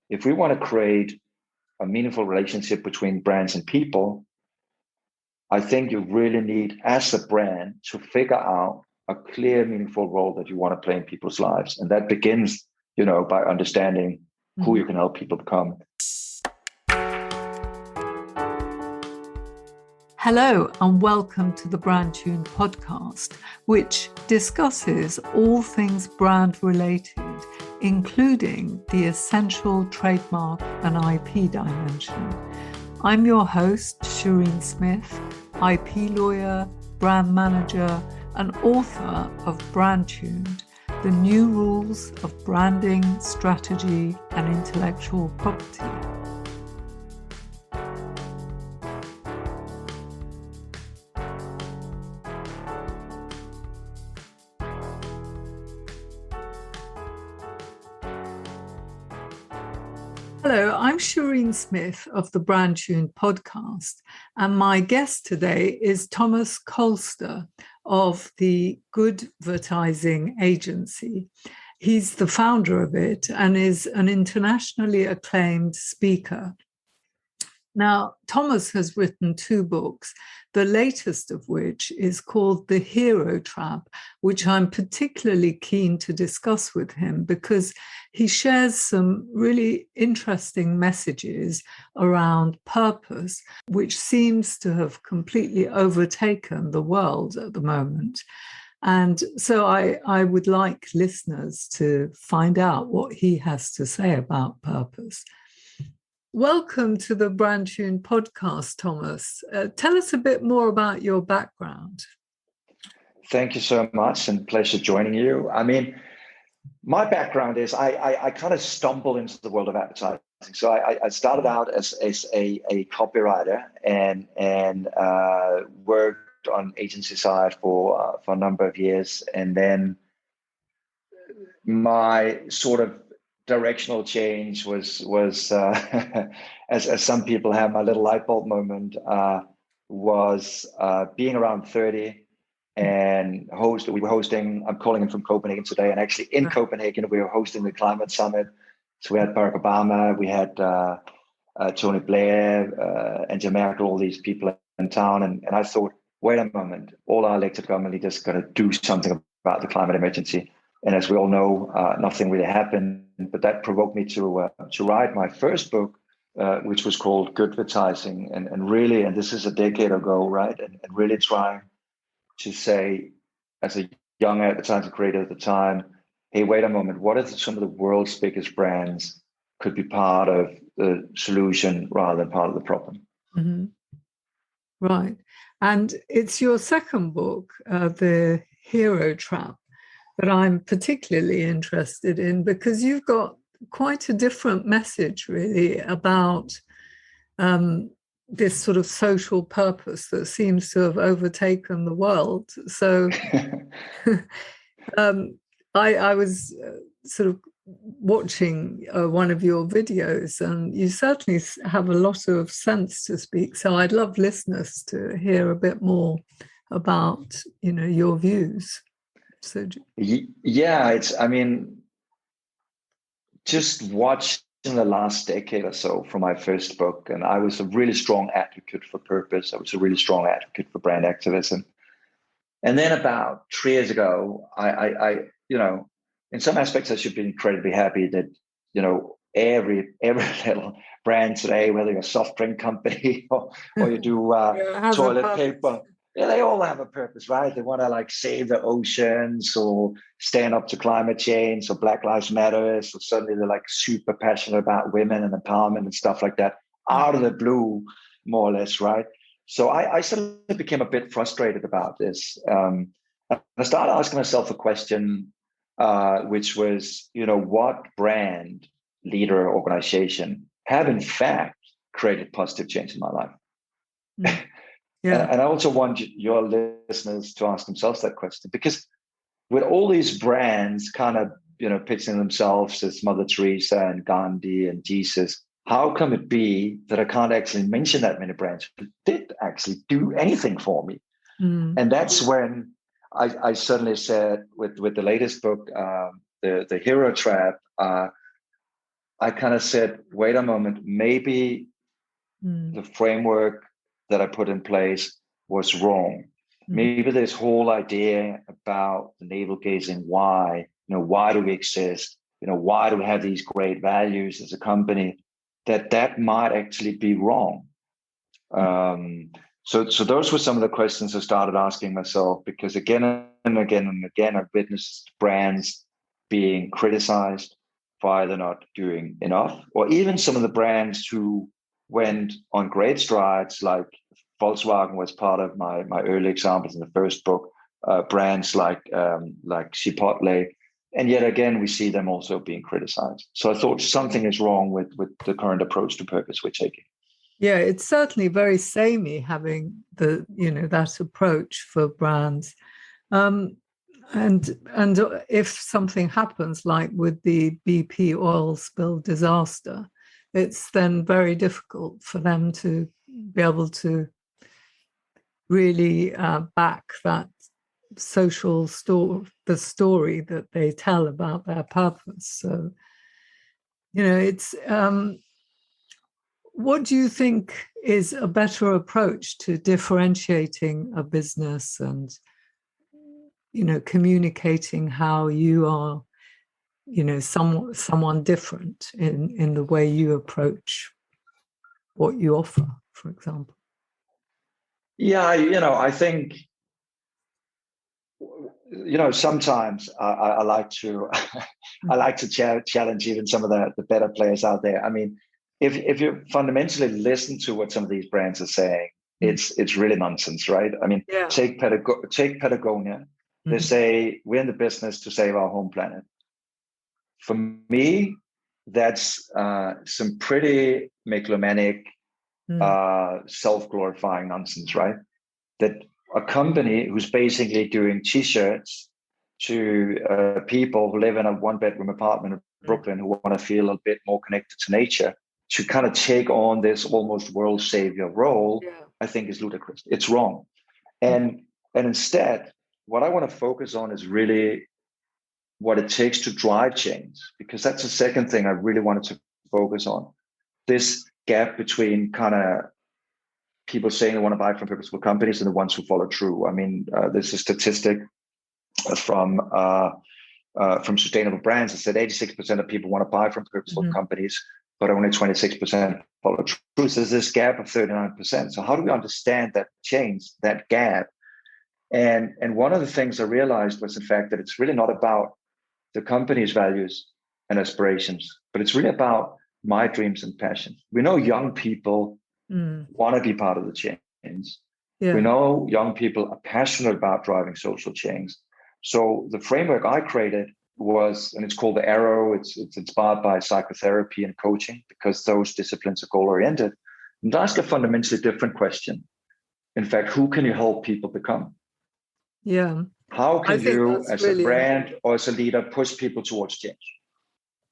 if we want to create a meaningful relationship between brands and people, I think you really need, as a brand, to figure out a clear, meaningful role that you want to play in people's lives. And that begins, by understanding who you can help people become. Hello and welcome to the Brand-tuned podcast, which discusses all things brand related, including the essential trademark and IP dimension. I'm your host, Shireen Smith, IP lawyer, brand manager, and author of Brand-tuned, the new rules of branding, strategy, and intellectual property. Hello, I'm Shireen Smith of the Brand-tuned podcast, and my guest today is Thomas Kolster of the Good Advertising Agency. He's the founder of it and is an internationally acclaimed speaker. Now, Thomas has written 2 books, the latest of which is called The Hero Trap, which I'm particularly keen to discuss with him because he shares some really interesting messages around purpose, which seems to have completely overtaken the world at the moment. And so I would like listeners to find out what he has to say about purpose. Welcome to the Brand-tuned podcast, Thomas. Tell us a bit more about your background. Thank you so much, and pleasure joining you. I mean, my background is I kind of stumbled into the world of advertising. So I started out as a copywriter and worked on agency side for a number of years, and then my sort of directional change was as some people have, my little light bulb moment was being around 30 and we were hosting, I'm calling in from Copenhagen today, and actually in Copenhagen we were hosting the climate summit. So we had Barack Obama, we had Tony Blair, Angela Merkel, all these people in town, and I thought, wait a moment, all our elected government leaders got to do something about the climate emergency. And as we all know, nothing really happened. But that provoked me to write my first book, which was called Good Advertising, and really, and this is a decade ago, right? And really trying to say, as a young advertising creator at the time, hey, wait a moment, what if some of the world's biggest brands could be part of the solution rather than part of the problem? Mm-hmm. Right. And it's your second book, The Hero Trap, that I'm particularly interested in because you've got quite a different message, really, about this sort of social purpose that seems to have overtaken the world. So I was sort of watching one of your videos, and you certainly have a lot of sense to speak. So I'd love listeners to hear a bit more about, your views. So yeah, just watching the last decade or so from my first book, and I was a really strong advocate for purpose. I was a really strong advocate for brand activism. And then about 3 years ago, I in some aspects, I should be incredibly happy that, every little brand today, whether you're a soft drink company or you do toilet paper, they all have a purpose, right? They want to save the oceans or stand up to climate change or Black Lives Matter. So suddenly they're super passionate about women and empowerment and stuff like that out of the blue, more or less, right? So I suddenly became a bit frustrated about this. I started asking myself a question, which was, what brand, leader, or organization have in fact created positive change in my life? Mm. Yeah. And I also want your listeners to ask themselves that question, because with all these brands kind of, pitching themselves as Mother Teresa and Gandhi and Jesus, how come it be that I can't actually mention that many brands who did actually do anything for me? Mm. And that's when I suddenly said, with the latest book, the Hero Trap, I kind of said, wait a moment, maybe the framework that I put in place was wrong. Maybe this whole idea about the navel gazing, why, why do we exist? Why do we have these great values as a company? That might actually be wrong. So those were some of the questions I started asking myself, because again and again and again, I've witnessed brands being criticized for either not doing enough, or even some of the brands who went on great strides, like Volkswagen was part of my early examples in the first book, brands like Chipotle. And yet again, we see them also being criticized. So I thought something is wrong with the current approach to purpose we're taking. Yeah, it's certainly very samey having that approach for brands. And if something happens, like with the BP oil spill disaster, it's then very difficult for them to be able to really back that social story, the story that they tell about their purpose. So, it's what do you think is a better approach to differentiating a business and, communicating how you are, someone different in the way you approach what you offer, for example? Yeah, I think, sometimes I like to I like to challenge even some of the better players out there. I mean, if you fundamentally listen to what some of these brands are saying, it's really nonsense, right? I mean, take Patagonia. They say we're in the business to save our home planet. For me, that's some pretty megalomaniac, self-glorifying nonsense, right? That a company who's basically doing T-shirts to people who live in a one-bedroom apartment in Brooklyn who want to feel a bit more connected to nature, to kind of take on this almost world savior role, I think is ludicrous. It's wrong. And instead, what I want to focus on is really what it takes to drive change, because that's the second thing I really wanted to focus on. This gap between kind of people saying they want to buy from purposeful companies and the ones who follow through. I mean, there's a statistic from Sustainable Brands that said 86% of people want to buy from purposeful companies, but only 26% follow through. So there's this gap of 39%. So how do we understand that change, that gap? And one of the things I realized was, in fact, that it's really not about the company's values and aspirations, but it's really about my dreams and passions. We know young people want to be part of the change. Yeah. We know young people are passionate about driving social change. So the framework I created was, and it's called the Arrow. It's inspired by psychotherapy and coaching, because those disciplines are goal-oriented. And ask a fundamentally different question. In fact, who can you help people become? Yeah. How can you, as really a brand or as a leader, push people towards change?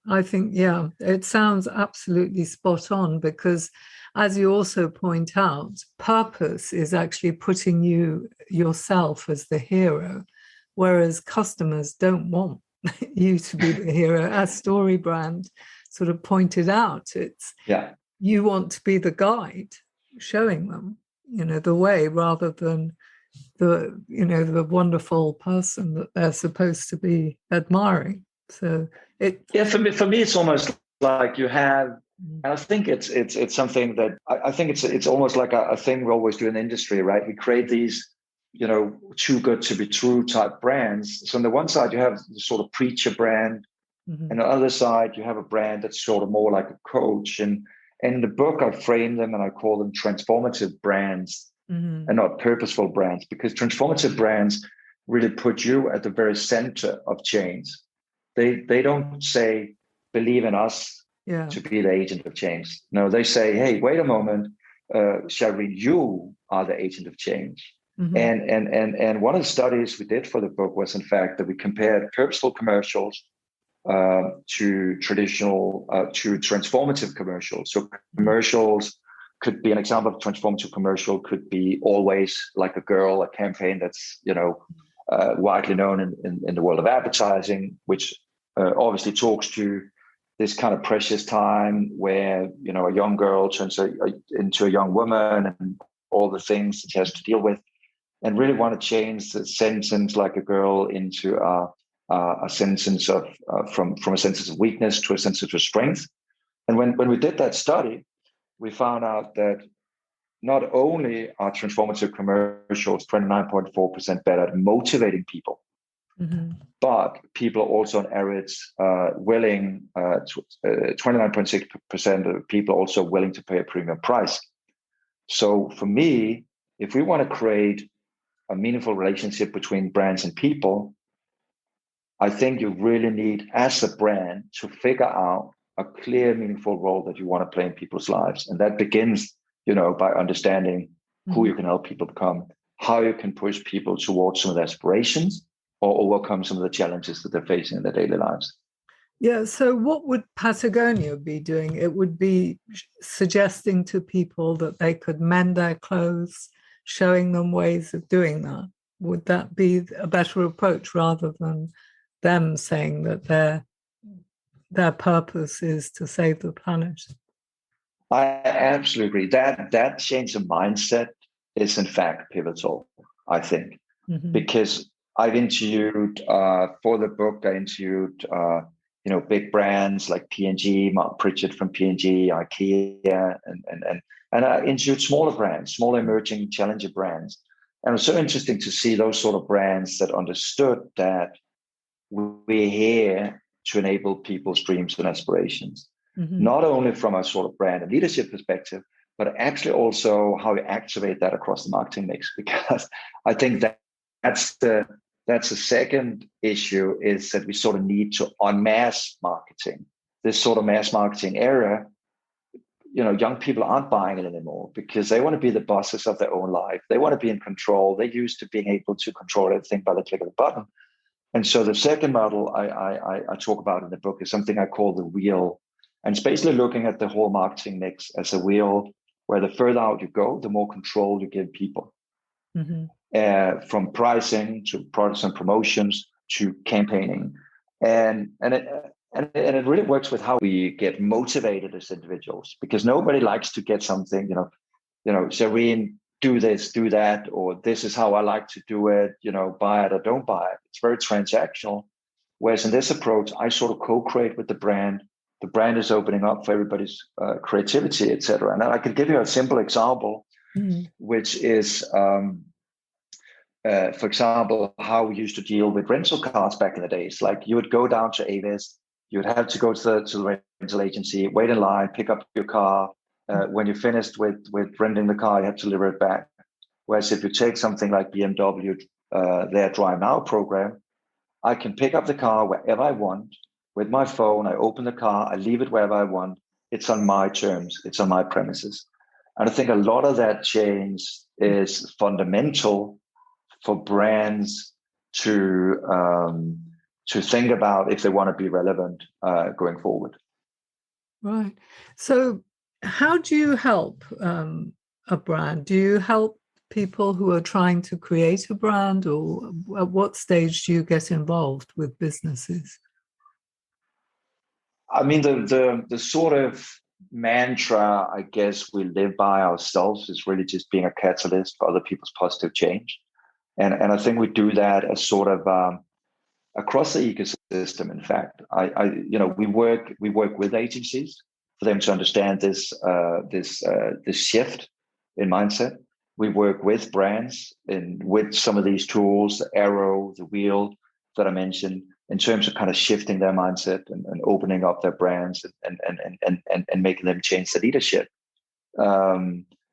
I think, yeah, it sounds absolutely spot on, because as you also point out, purpose is actually putting yourself as the hero, whereas customers don't want you to be the hero. As Storybrand sort of pointed out, you want to be the guide, showing them, the way, rather than the wonderful person that they're supposed to be admiring. So for me, it's almost like you have, and I think it's something that I think it's almost like a thing we always do in the industry, right? We create these, too good to be true type brands. So on the one side, you have the sort of preacher brand, and on the other side, you have a brand that's sort of more like a coach. And in the book, I frame them and I call them transformative brands. And not purposeful brands, because transformative brands really put you at the very center of change. They don't say, believe in us to be the agent of change. No, they say, hey, wait a moment, Shireen, you are the agent of change. And one of the studies we did for the book was, in fact, that we compared purposeful commercials to transformative commercials. So commercials could be, an example of transformative commercial could be Always Like a Girl, a campaign that's widely known in the world of advertising, which obviously talks to this kind of precious time where, you know, a young girl turns into a young woman and all the things that she has to deal with, and really want to change the sentence like a girl into a sentence of from a sentence of weakness to a sentence of strength. And when we did that study, we found out that not only are transformative commercials 29.4% better at motivating people, but people are also on average willing, 29.6% of people also willing to pay a premium price. So for me, if we want to create a meaningful relationship between brands and people, I think you really need, as a brand, to figure out a clear, meaningful role that you want to play in people's lives. And that begins, you know, by understanding who you can help people become, how you can push people towards some of their aspirations or overcome some of the challenges that they're facing in their daily lives. Yeah, so what would Patagonia be doing? It would be suggesting to people that they could mend their clothes, showing them ways of doing that. Would that be a better approach rather than them saying that their purpose is to save the planet? I absolutely agree. That change of mindset is in fact pivotal, I think, because I've interviewed for the book. I interviewed you know, big brands like P&G, Mark Pritchard from P&G, IKEA, and I interviewed smaller brands, smaller emerging challenger brands, and it was so interesting to see those sort of brands that understood that we're here to enable people's dreams and aspirations. Not only from a sort of brand and leadership perspective, but actually also how we activate that across the marketing mix. Because I think that's the second issue, is that we sort of need to unmask marketing. This sort of mass marketing area, you know, young people aren't buying it anymore because they want to be the bosses of their own life. They want to be in control. They're used to being able to control everything by the click of a button. And so the second model I talk about in the book is something I call the wheel. And it's basically looking at the whole marketing mix as a wheel where the further out you go, the more control you give people. From pricing to products and promotions to campaigning. And it really works with how we get motivated as individuals, because nobody likes to get something, you know, Zareen, do this, do that, or this is how I like to do it, you know, buy it or don't buy it. It's very transactional. Whereas in this approach, I sort of co-create with the brand. The brand is opening up for everybody's creativity, etc. And I could give you a simple example, which is, for example, how we used to deal with rental cars back in the days. Like you would go down to Avis, you would have to go to the rental agency, wait in line, pick up your car. When you finished with renting the car, you have to deliver it back. Whereas if you take something like BMW, their Drive Now program, I can pick up the car wherever I want with my phone. I open the car, I leave it wherever I want. It's on my terms, it's on my premises. And I think a lot of that change is fundamental for brands to think about if they want to be relevant going forward. Right. So how do you help a brand? Do you help people who are trying to create a brand, or at what stage do you get involved with businesses? I mean, the sort of mantra, I guess, we live by ourselves is really just being a catalyst for other people's positive change. And I think we do that as sort of across the ecosystem. In fact, we work with agencies for them to understand this shift in mindset. We work with brands and with some of these tools, the arrow, the wheel that I mentioned, in terms of kind of shifting their mindset and opening up their brands and making them change the leadership.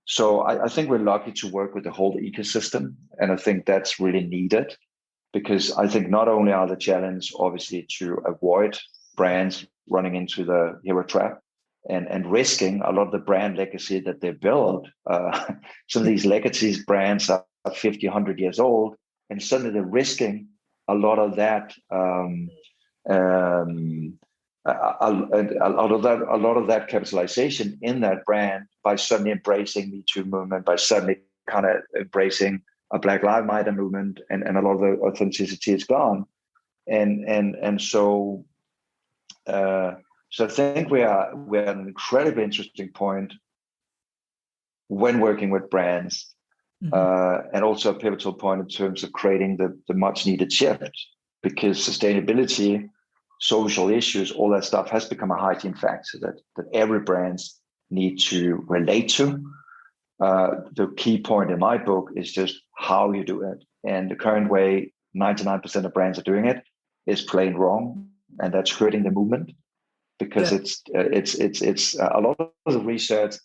So I think we're lucky to work with the whole ecosystem, and I think that's really needed, because I think not only are the challenge obviously to avoid brands running into the hero trap and risking a lot of the brand legacy that they built. Some of these legacy brands are 50, 100 years old, and suddenly they're risking a lot of that. A lot of that capitalization in that brand by suddenly embracing the Me Too movement, by suddenly kind of embracing a Black Lives Matter movement, and a lot of the authenticity is gone, and so So I think we're at an incredibly interesting point when working with brands, and also a pivotal point in terms of creating the much needed shift, because sustainability, social issues, all that stuff has become a hygiene factor that every brands need to relate to. The key point in my book is just how you do it. And the current way 99% of brands are doing it is plain wrong. And that's hurting the movement, because it's a lot of the research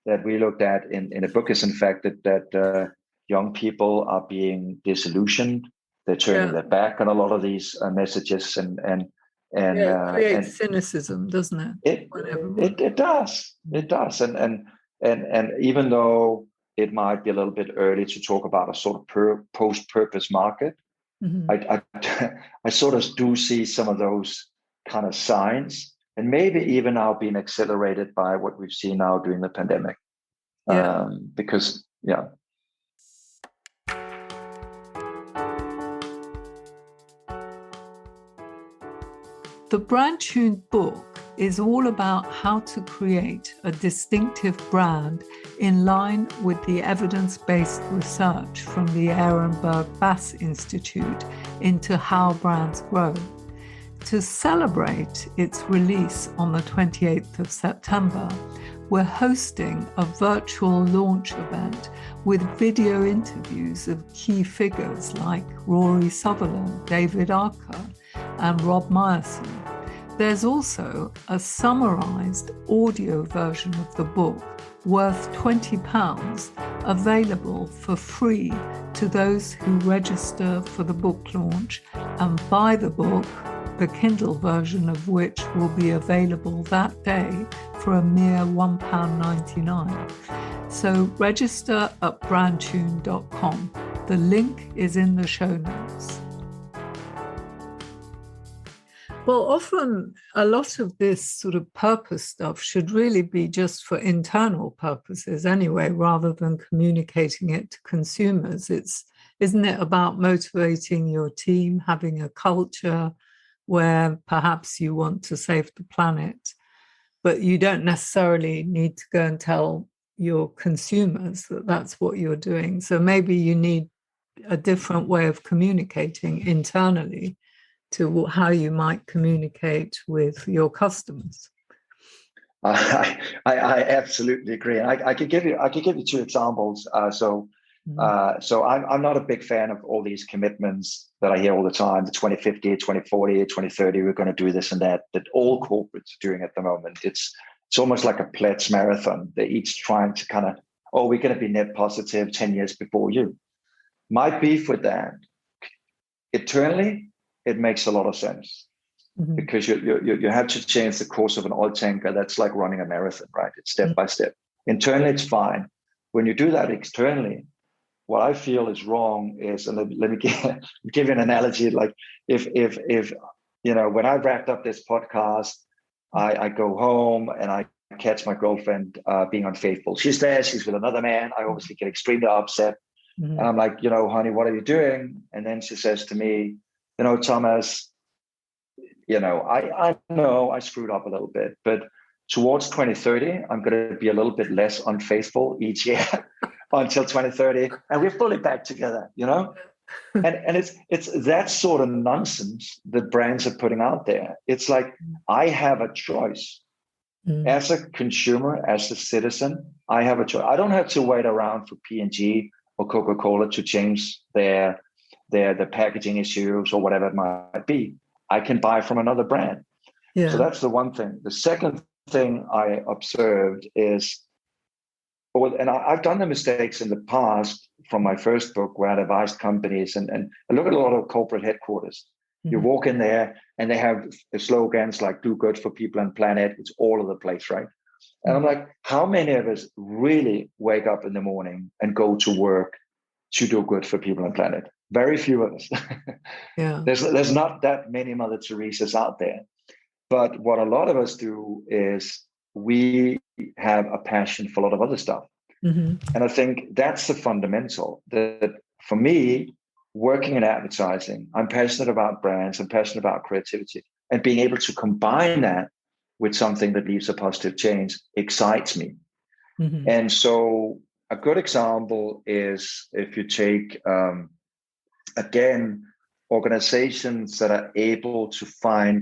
that we looked at in the book is in fact that young people are being disillusioned. They're turning their back on a lot of these messages, and it creates cynicism, doesn't it? It does. And even though it might be a little bit early to talk about a sort of post-purpose market, I sort of do see some of those kind of signs, and maybe even now being accelerated by what we've seen now during the pandemic. Because The Brand-tuned book is all about how to create a distinctive brand in line with the evidence-based research from the Ehrenberg Bass Institute into how brands grow. To celebrate its release on the 28th of September, we're hosting a virtual launch event with video interviews of key figures like Rory Sutherland, David Archer, and Rob Meyerson. There's also a summarized audio version of the book worth £20 available for free to those who register for the book launch and buy the book, the Kindle version of which will be available that day for a mere £1.99. So register at brandtuned.com. The link is in the show notes. Well, often a lot of this sort of purpose stuff should really be just for internal purposes anyway, rather than communicating it to consumers. Isn't it about motivating your team, having a culture where perhaps you want to save the planet, but you don't necessarily need to go and tell your consumers that that's what you're doing. So maybe you need a different way of communicating internally to how you might communicate with your customers. I absolutely agree. And I could give you two examples. So I'm not a big fan of all these commitments that I hear all the time, the 2050, 2040, 2030, we're going to do this and that all corporates are doing at the moment. It's almost like a pledge marathon. They're each trying to kind of, we're going to be net positive 10 years before you. My beef with that, eternally, it makes a lot of sense, because you have to change the course of an oil tanker. That's like running a marathon, right? It's step by step. Internally, it's fine. When you do that externally, what I feel is wrong is, and let me give you an analogy. Like if when I wrapped up this podcast, I go home and I catch my girlfriend being unfaithful. She's there, she's with another man. I obviously get extremely upset. And I'm like, honey, what are you doing? And then she says to me, Thomas, I know I screwed up a little bit, but towards 2030, I'm going to be a little bit less unfaithful each year until 2030, and we're fully back together, And it's that sort of nonsense that brands are putting out there. It's like, I have a choice. As a consumer, as a citizen, I have a choice. I don't have to wait around for P&G or Coca-Cola to change their packaging issues or whatever it might be. I can buy from another brand. Yeah. So that's the one thing. The second thing I observed is, and I've done the mistakes in the past from my first book where I advised companies, and I look at a lot of corporate headquarters. You walk in there and they have slogans like "do good for people and planet." It's all over the place, right? And I'm like, how many of us really wake up in the morning and go to work to do good for people and planet? Very few of us. Yeah. There's not that many Mother Teresas out there. But what a lot of us do is we have a passion for a lot of other stuff. And I think that's the fundamental. That for me, working in advertising, I'm passionate about brands, I'm passionate about creativity, and being able to combine that with something that leaves a positive change excites me. Mm-hmm. And so a good example is if you take, again, organizations that are able to find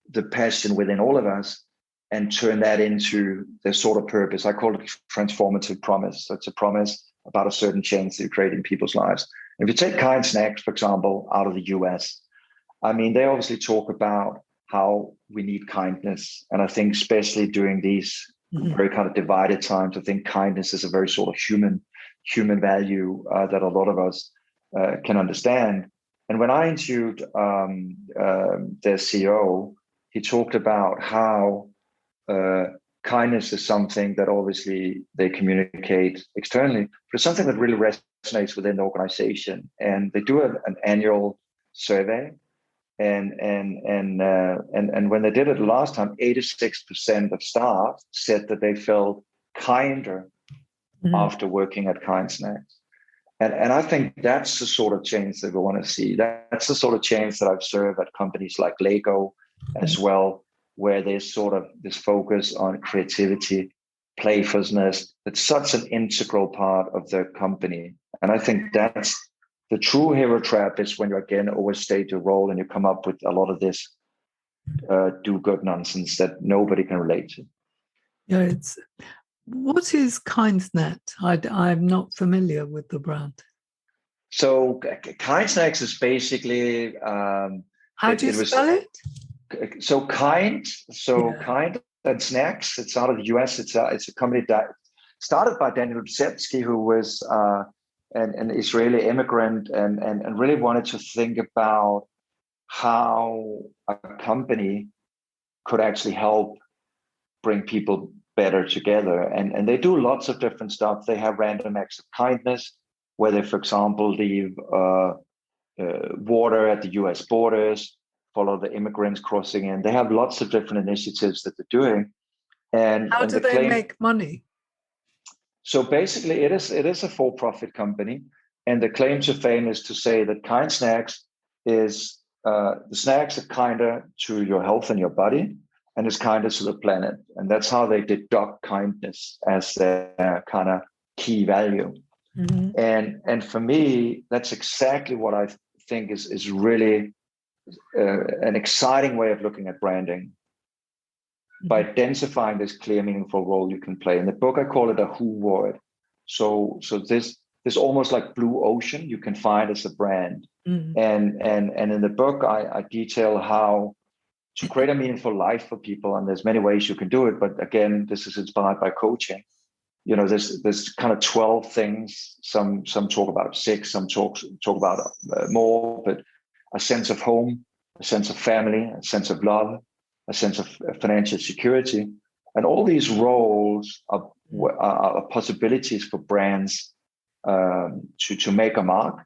the passion within all of us and turn that into their sort of purpose. I call it transformative promise. So it's a promise about a certain change that you create in people's lives. If you take Kind Snacks, for example, out of the US, I mean, they obviously talk about how we need kindness. And I think especially during these very kind of divided times, I think kindness is a very sort of human value that a lot of us can understand. And when I interviewed their CEO, he talked about how kindness is something that obviously they communicate externally, but it's something that really resonates within the organization. And they do an annual survey. And when they did it last time, 86% of staff said that they felt kinder after working at Kind Snacks. And I think that's the sort of change that we want to see. That's the sort of change that I've served at companies like Lego as well, where there's sort of this focus on creativity, playfulness. That's such an integral part of the company. And I think that's the true hero trap, is when you again overstate your role and you come up with a lot of this do-good nonsense that nobody can relate to. Yeah, what is KindSnet? I'm not familiar with the brand. So Kind Snacks is basically how do you spell it? So Kind and Snacks. It's out of the US. It's a company that started by Daniel Bzezski, who was an Israeli immigrant and really wanted to think about how a company could actually help bring people better together. And they do lots of different stuff. They have random acts of kindness, where they, for example, leave water at the US borders, follow the immigrants crossing in. They have lots of different initiatives that they're doing. And how do they make money? So basically, it is a for-profit company, and the claim to fame is to say that Kind Snacks is the snacks are kinder to your health and your body, and it's kinder to the planet. And that's how they deduct kindness as their kind of key value. And for me, that's exactly what I think is really an exciting way of looking at branding, by identifying this clear, meaningful role you can play. In the book, I call it a who word. So this almost like blue ocean you can find as a brand. And in the book, I detail how to create a meaningful life for people. And there's many ways you can do it. But again, this is inspired by coaching. You know, there's kind of 12 things. Some talk about 6, some talk about more, but a sense of home, a sense of family, a sense of love, a sense of financial security. And all these roles are possibilities for brands to make a mark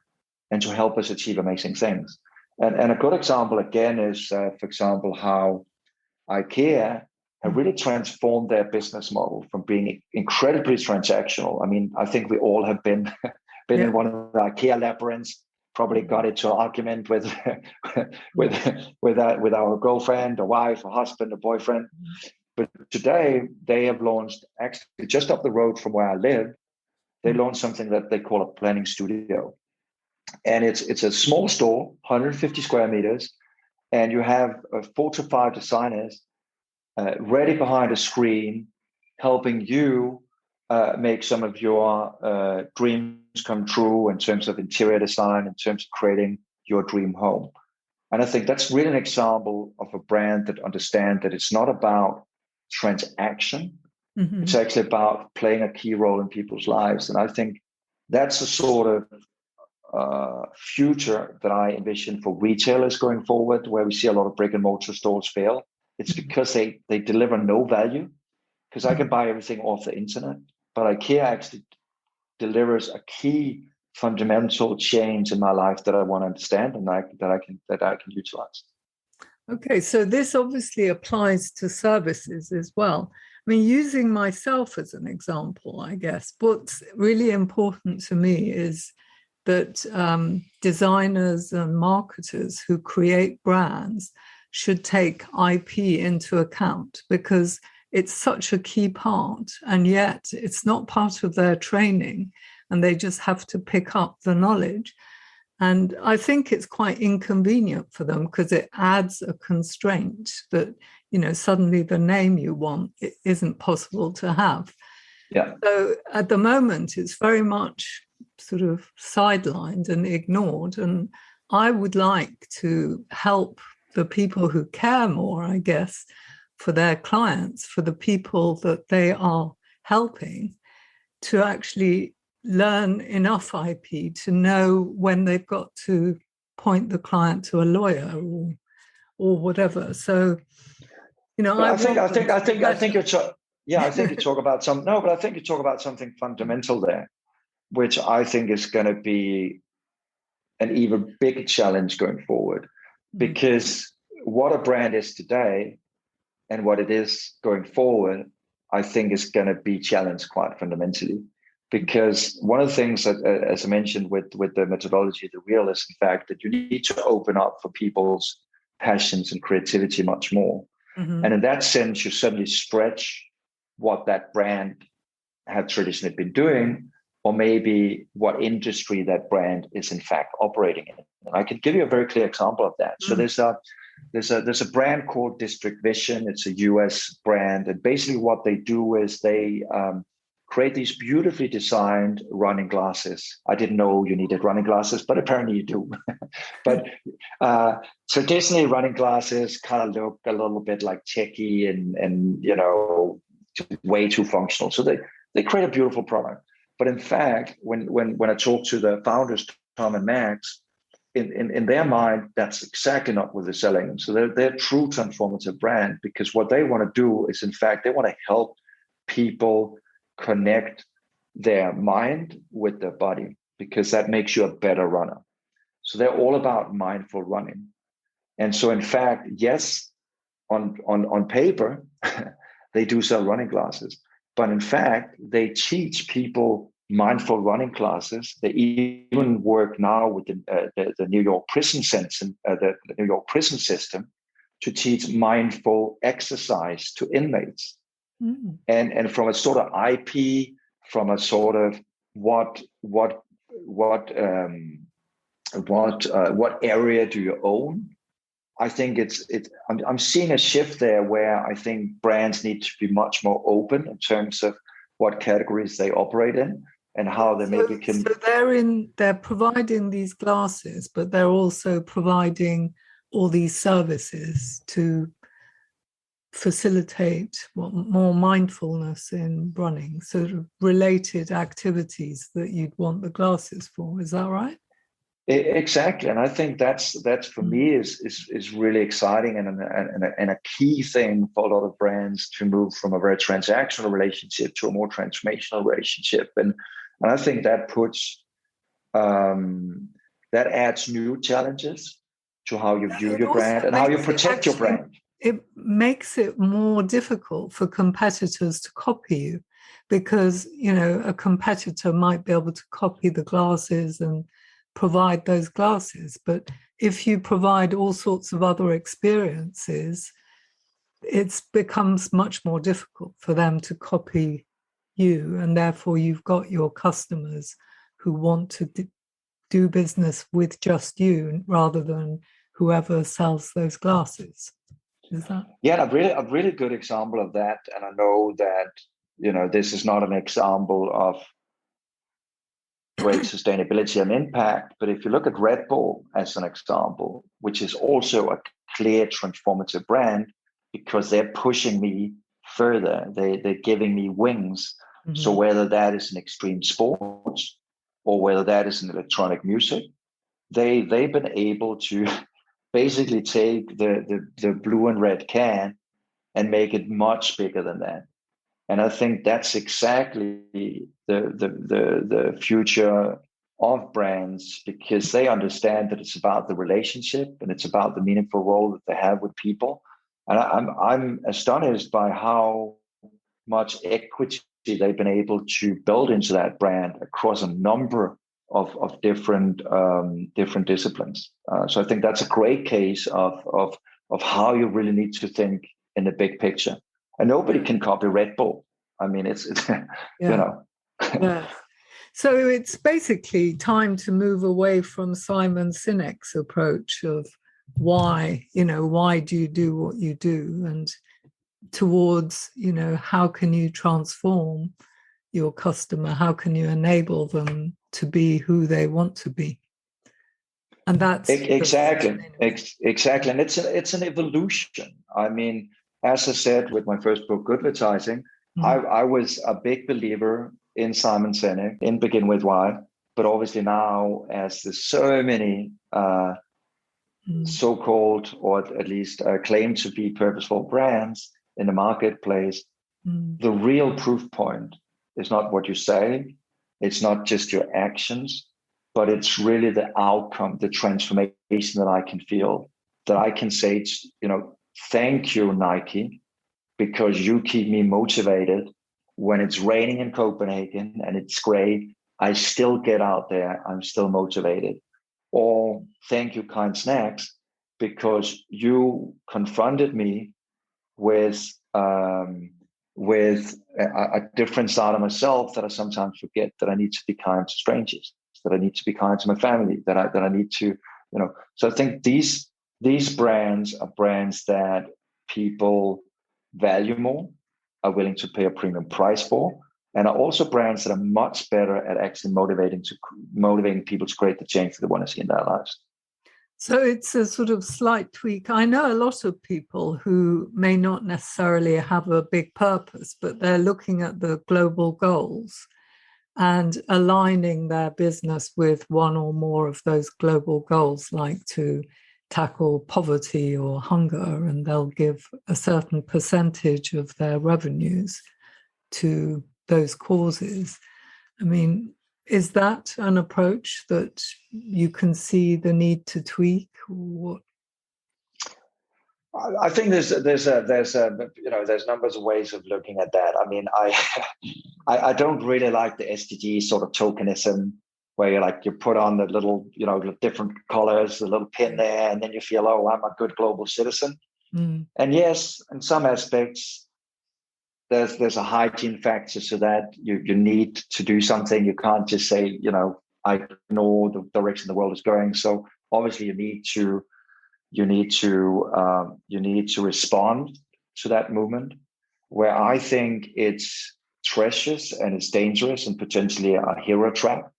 and to help us achieve amazing things. And a good example, again, is, for example, how IKEA have really transformed their business model from being incredibly transactional. I mean, I think we all have been in one of the IKEA labyrinths, probably got into an argument with our girlfriend or wife or husband or boyfriend. But today they have launched, actually just up the road from where I live, they launched something that they call a planning studio. And it's a small store, 150 square meters, and you have 4 to 5 designers ready behind a screen, helping you make some of your dreams come true in terms of interior design, in terms of creating your dream home. And I think that's really an example of a brand that understands that it's not about transaction. It's actually about playing a key role in people's lives. And I think that's the sort of future that I envision for retailers going forward, where we see a lot of brick and mortar stores fail. It's because they deliver no value, because I can buy everything off the internet, but IKEA actually delivers a key fundamental change in my life that I want to understand and that I can utilize. Okay, so this obviously applies to services as well. I mean, using myself as an example, I guess, what's really important to me is that designers and marketers who create brands should take IP into account, because it's such a key part, and yet it's not part of their training, and they just have to pick up the knowledge. And I think it's quite inconvenient for them, because it adds a constraint that, suddenly the name you want, it isn't possible to have. Yeah. So at the moment, it's very much sort of sidelined and ignored. And I would like to help the people who care more, I guess, for their clients, for the people that they are helping, to actually learn enough IP to know when they've got to point the client to a lawyer or whatever. So, I think you talk about something fundamental there, which I think is going to be an even bigger challenge going forward, because what a brand is today and what it is going forward, I think is going to be challenged quite fundamentally. Because one of the things that, as I mentioned with the methodology, the wheel, is in fact that you need to open up for people's passions and creativity much more. Mm-hmm. And in that sense, you suddenly stretch what that brand had traditionally been doing, or maybe what industry that brand is in fact operating in. And I can give you a very clear example of that. So there's a brand called District Vision. It's a US brand, and basically what they do is they create these beautifully designed running glasses. I didn't know you needed running glasses, but apparently you do. But traditionally, running glasses kind of look a little bit like techie and way too functional. So they create a beautiful product. But in fact, when I talk to the founders, Tom and Max, in their mind, that's exactly not what they're selling. So they're a true transformative brand, because what they want to do is, in fact, they want to help people connect their mind with their body, because that makes you a better runner. So they're all about mindful running. And so, in fact, yes, on paper, they do sell running glasses, but in fact, they teach people mindful running classes. They even work now with the New York prison system, the New York prison system, to teach mindful exercise to inmates. Mm. And from a sort of IP, from a sort of what area do you own? I think I'm seeing a shift there, where I think brands need to be much more open in terms of what categories they operate in and how they maybe can. So they're providing these glasses, but they're also providing all these services to facilitate more mindfulness in running, sort of related activities that you'd want the glasses for. Is that right? Exactly, and I think that's for me is really exciting and a key thing for a lot of brands to move from a very transactional relationship to a more transformational relationship, and I think that puts that adds new challenges to how you view your brand and how you protect your brand. It makes it more difficult for competitors to copy you, because a competitor might be able to copy the glasses and provide those glasses, but if you provide all sorts of other experiences, it becomes much more difficult for them to copy you, and therefore you've got your customers who want to do business with just you rather than whoever sells those glasses. Is that? Yeah, a really good example of that, and I know that this is not an example of great sustainability and impact, but if you look at Red Bull as an example, which is also a clear transformative brand, because they're pushing me further, they're giving me wings. Mm-hmm. So whether that is in extreme sports or whether that is in electronic music, they've been able to basically take the blue and red can and make it much bigger than that. And I think that's exactly the future of brands, because they understand that it's about the relationship and it's about the meaningful role that they have with people. And I'm astonished by how much equity they've been able to build into that brand across a number of different disciplines. So I think that's a great case of of how you really need to think in the big picture. And nobody can copy Red Bull. I mean, it's you know. Yes. So it's basically time to move away from Simon Sinek's approach of why do you do what you do, and towards, how can you transform your customer? How can you enable them to be who they want to be? And that's exactly. And it's an evolution. I mean, as I said with my first book, Good Advertising, I was a big believer in Simon Sinek in Begin With Why, but obviously now, as there's so many so-called, or at least claimed to be purposeful brands in the marketplace, the real proof point is not what you say, it's not just your actions, but it's really the outcome, the transformation that I can feel, that I can say, thank you, Nike, because you keep me motivated. When it's raining in Copenhagen and it's gray, I still get out there, I'm still motivated. Or thank you, Kind Snacks, because you confronted me with a different side of myself that I sometimes forget, that I need to be kind to strangers, that I need to be kind to my family, that I need to, So I think these brands are brands that people value more, are willing to pay a premium price for, and are also brands that are much better at actually motivating people to create the change that they want to see in their lives. So it's a sort of slight tweak. I know a lot of people who may not necessarily have a big purpose, but they're looking at the global goals and aligning their business with one or more of those global goals, like to tackle poverty or hunger, and they'll give a certain percentage of their revenues to those causes. I mean, is that an approach that you can see the need to tweak? Or I think there's numbers of ways of looking at that. I mean, I don't really like the SDG sort of tokenism, where you put on the little, different colors, the little pin there, and then you feel, oh, I'm a good global citizen. And yes, in some aspects, there's a hygiene factor to that. You need to do something. You can't just say, I know the direction the world is going. So obviously, you need to respond to that movement. Where I think it's treacherous and it's dangerous and potentially a hero trap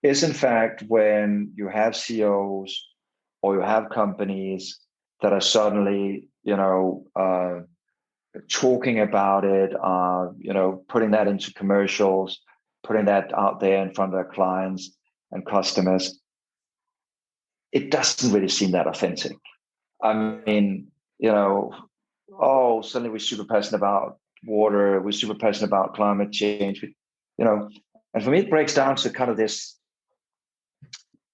is, in fact, when you have CEOs or you have companies that are suddenly, talking about it, putting that into commercials, putting that out there in front of their clients and customers. It doesn't really seem that authentic. I mean, suddenly we're super passionate about water, we're super passionate about climate change, and for me, it breaks down to kind of this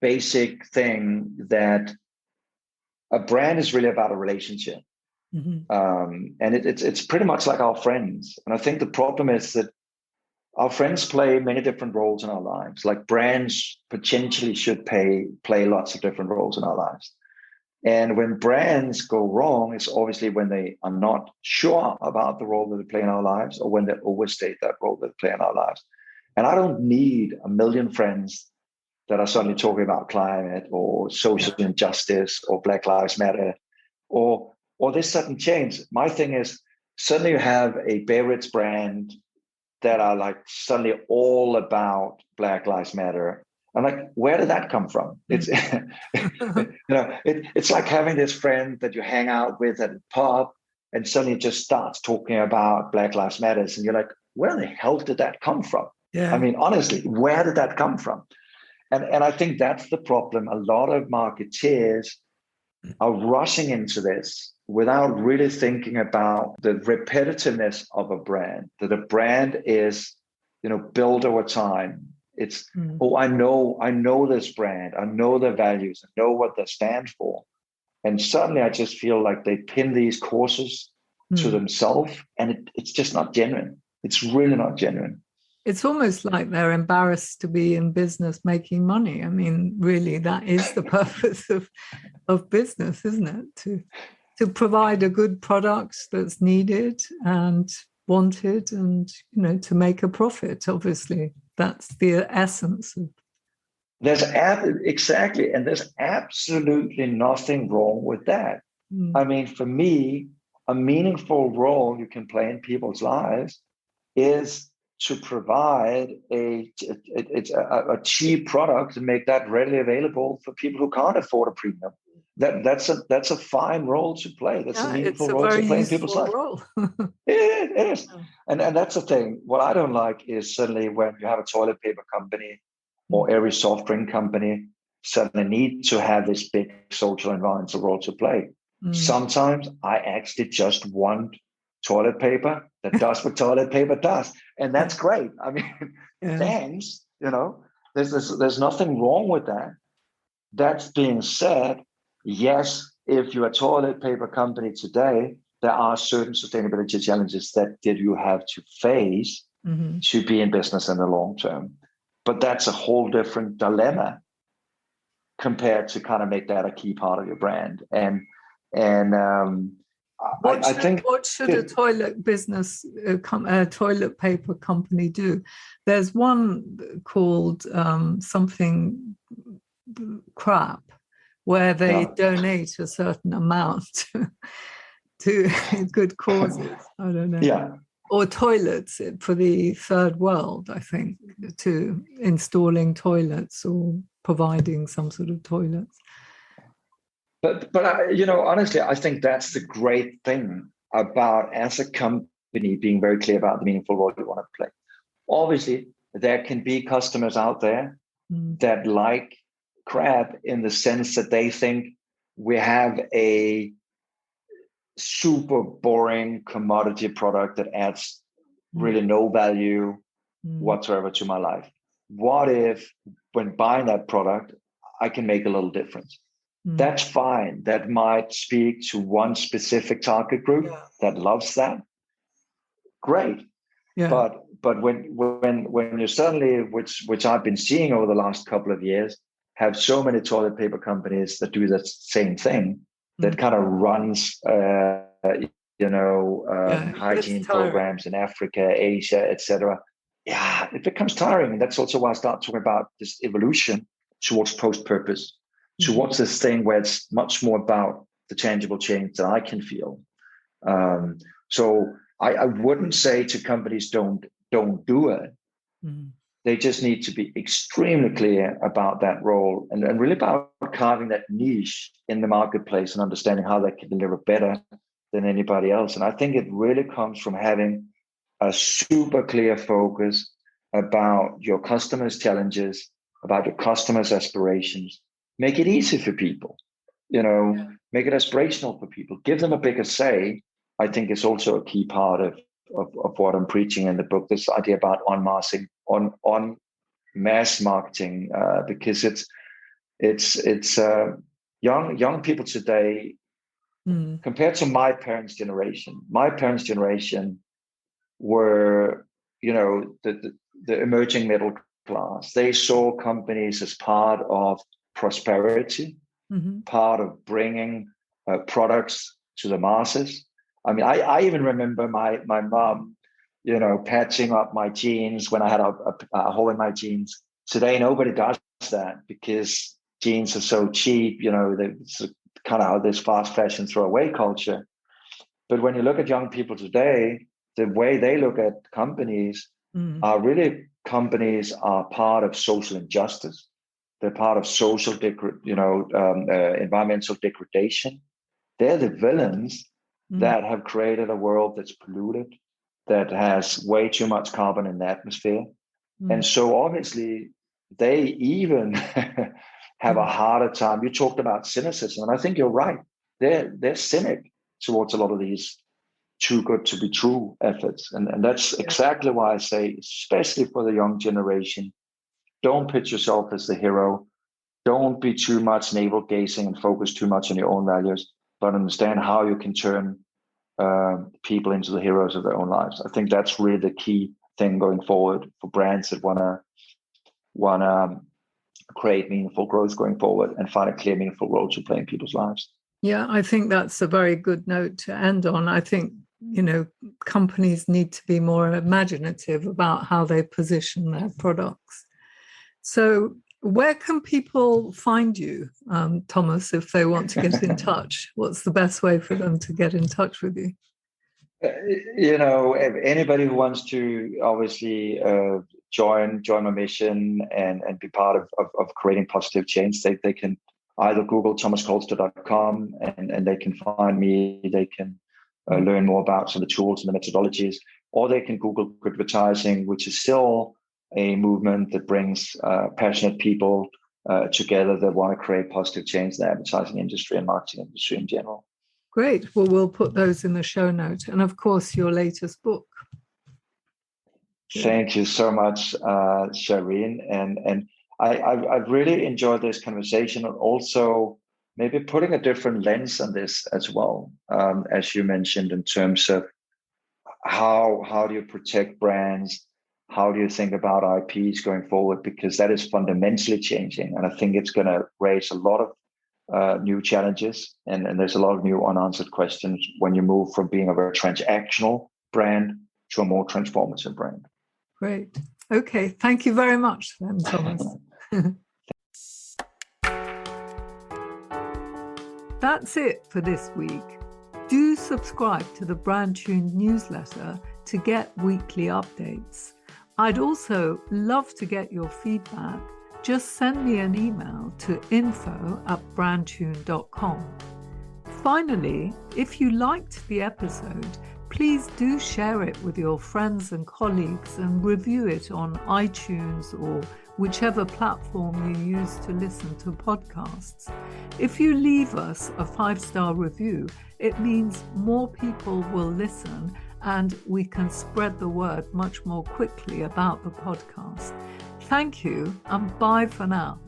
basic thing that a brand is really about a relationship. And it's pretty much like our friends. And I think the problem is that our friends play many different roles in our lives. Like brands potentially should play lots of different roles in our lives. And when brands go wrong, it's obviously when they are not sure about the role that they play in our lives, or when they overstate that role that they play in our lives. And I don't need a million friends that are suddenly talking about climate or social injustice or Black Lives Matter or this sudden change. My thing is, suddenly you have a beverage brand that are like suddenly all about Black Lives Matter. I'm like, where did that come from? It's it's like having this friend that you hang out with at a pub, and suddenly it just starts talking about Black Lives Matter, and you're like, where the hell did that come from? Yeah. I mean, honestly, where did that come from? And I think that's the problem. A lot of marketeers are rushing into this without really thinking about the repetitiveness of a brand, that a brand is, built over time. It's, I know this brand, I know their values, I know what they stand for. And suddenly I just feel like they pin these courses to themselves, and it's just not genuine. It's really not genuine. It's almost like they're embarrassed to be in business making money. I mean, really, that is the purpose of business, isn't it? To to provide a good product that's needed and wanted, and to make a profit. Obviously, that's the essence of. Exactly, and there's absolutely nothing wrong with that. I mean, for me, a meaningful role you can play in people's lives is to provide a cheap product and make that readily available for people who can't afford a premium. That's a fine role to play. That's a meaningful role to play in people's lives. Role. It is. And that's the thing. What I don't like is suddenly when you have a toilet paper company or every soft drink company suddenly need to have this big social environmental role to play. Sometimes I actually just want toilet paper that does what toilet paper does. And that's great. I mean, thanks, there's nothing wrong with that. That being said, yes, if you're a toilet paper company today, there are certain sustainability challenges that you have to face to be in business in the long term. But that's a whole different dilemma compared to kind of make that a key part of your brand. And I think what should a toilet business, a toilet paper company do? There's one called something crap, where they donate a certain amount to good causes. I don't know. Yeah. Or toilets for the third world, I think, to installing toilets or providing some sort of toilets. But honestly, I think that's the great thing about, as a company, being very clear about the meaningful role you want to play. Obviously, there can be customers out there that like crap in the sense that they think we have a super boring commodity product that adds really no value whatsoever to my life. What if when buying that product, I can make a little difference? That's fine. That might speak to one specific target group that loves that. Great. Yeah. But when you suddenly, which I've been seeing over the last couple of years, have so many toilet paper companies that do that same thing, that kind of runs hygiene programs in Africa, Asia, etc. Yeah, it becomes tiring. And that's also why I start talking about this evolution towards post-purpose, towards this thing where it's much more about the tangible change that I can feel. So I wouldn't say to companies don't do it. They just need to be extremely clear about that role and really about carving that niche in the marketplace and understanding how they can deliver better than anybody else. And I think it really comes from having a super clear focus about your customers' challenges, about your customers' aspirations. Make it easy for people, make it aspirational for people, give them a bigger say. I think is also a key part of what I'm preaching in the book, this idea about on mass marketing, because it's young people today compared to my parents' generation. My parents' generation were, the emerging middle class. They saw companies as part of prosperity, part of bringing products to the masses. I mean, I even remember my mom, patching up my jeans when I had a hole in my jeans. Today, nobody does that because jeans are so cheap. It's kind of this fast fashion throwaway culture. But when you look at young people today, the way they look at companies are really, companies are part of social injustice. They're part of social, environmental degradation. They're the villains that have created a world that's polluted, that has way too much carbon in the atmosphere. And so obviously they even have a harder time. You talked about cynicism, and I think you're right. They're cynic towards a lot of these too good to be true efforts. And that's exactly why I say, especially for the young generation, don't pitch yourself as the hero. Don't be too much navel gazing and focus too much on your own values, but understand how you can turn people into the heroes of their own lives. I think that's really the key thing going forward for brands that wanna create meaningful growth going forward and find a clear, meaningful role to play in people's lives. Yeah, I think that's a very good note to end on. I think, companies need to be more imaginative about how they position their products. So, where can people find you, Thomas, if they want to get in touch? What's the best way for them to get in touch with you? If anybody who wants to obviously join my mission and be part of creating positive change, they can either Google thomaskolster.com and they can find me. They can learn more about some of the tools and the methodologies, or they can Google good advertising, which is still a movement that brings passionate people together that want to create positive change in the advertising industry and marketing industry in general. Great. Well, we'll put those in the show note. And of course, your latest book. Thank you so much, Shireen. And I've really enjoyed this conversation, and also maybe putting a different lens on this as well, as you mentioned, in terms of how do you protect brands? How do you think about IPs going forward? Because that is fundamentally changing. And I think it's going to raise a lot of new challenges, and there's a lot of new unanswered questions when you move from being a very transactional brand to a more transformative brand. Great. Okay. Thank you very much then, Thomas. That's it for this week. Do subscribe to the brandtuned newsletter to get weekly updates. I'd also love to get your feedback. Just send me an email to info@brandtuned.com. Finally, if you liked the episode, please do share it with your friends and colleagues and review it on iTunes or whichever platform you use to listen to podcasts. If you leave us a 5-star review, it means more people will listen and we can spread the word much more quickly about the podcast. Thank you and bye for now.